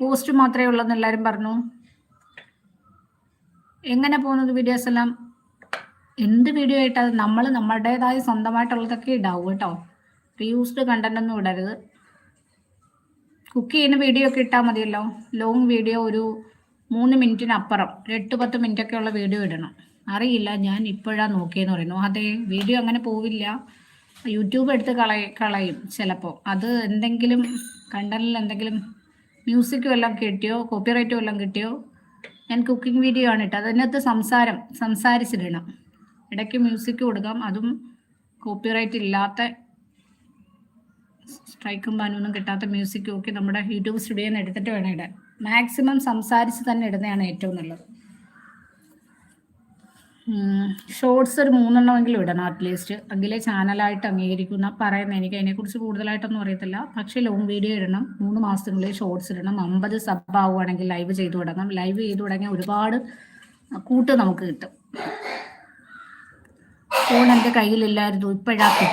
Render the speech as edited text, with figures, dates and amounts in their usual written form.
Post മാത്രമേ ഉള്ളെന്ന് എല്ലാവരും പറഞ്ഞു. എങ്ങനെ പോകുന്നത് വീഡിയോസ് എല്ലാം? എന്ത് വീഡിയോ ആയിട്ട് നമ്മൾ നമ്മുടേതായ സ്വന്തമായിട്ടുള്ളതൊക്കെ ഇടാവും കേട്ടോ. റീയൂസ്ഡ് കണ്ടന്റ് ഒന്നും ഇടരുത്. കുക്ക് ചെയ്യുന്ന വീഡിയോ ഒക്കെ ഇട്ടാൽ മതിയല്ലോ. ലോങ് വീഡിയോ ഒരു 3 മിനിറ്റിനപ്പുറം 8-10 മിനിറ്റൊക്കെ ഉള്ള വീഡിയോ ഇടണം. അറിയില്ല, ഞാൻ ഇപ്പോഴാണ് നോക്കിയെന്ന് പറയുന്നു. അതെ, വീഡിയോ അങ്ങനെ പോവില്ല. യൂട്യൂബ് എടുത്ത് കളയും ചിലപ്പോൾ. അത് എന്തെങ്കിലും കണ്ടന്റിൽ എന്തെങ്കിലും മ്യൂസിക് വല്ലതും കിട്ടിയോ, കോപ്പിറൈറ്റ് വല്ലതും കിട്ടിയോ. ഞാൻ കുക്കിംഗ് വീഡിയോ ആണ് ഇട്ടത്. അതിനകത്ത് സംസാരിച്ചിടണം. ഇടയ്ക്ക് മ്യൂസിക് കൊടുക്കാം. അതും കോപ്പിറൈറ്റ് ഇല്ലാത്ത, സ്ട്രൈക്കും ബാനൊന്നും കിട്ടാത്ത മ്യൂസിക് ഒക്കെ നമ്മുടെ യൂട്യൂബ് സ്റ്റുഡിയോയിൽ നിന്ന് എടുത്തിട്ട് വേണം ഇടാൻ. മാക്സിമം സംസാരിച്ച് തന്നെ ഇടുന്നതാണ് ഏറ്റവും നല്ലത്. ഷോർട്സ് ഒരു 3 എണ്ണമെങ്കിലും ഇടണം അറ്റ്ലീസ്റ്റ്. എങ്കിലേ ചാനലായിട്ട് അംഗീകരിക്കുന്ന പറയുന്നത്. എനിക്ക് അതിനെക്കുറിച്ച് കൂടുതലായിട്ടൊന്നും അറിയത്തില്ല. പക്ഷേ ലോങ് വീഡിയോ ഇടണം. 3 മാസത്തിനുള്ളിൽ ഷോർട്സ് ഇടണം. 50 സബ് ആവുകയാണെങ്കിൽ ലൈവ് ചെയ്തു തുടങ്ങാം. ലൈവ് ചെയ്തു തുടങ്ങിയാൽ ഒരുപാട് കൂട്ട് നമുക്ക് കിട്ടും. ഫോൺ എൻ്റെ കയ്യിലില്ലായിരുന്നു, ഇപ്പോഴാണ് കിട്ടി.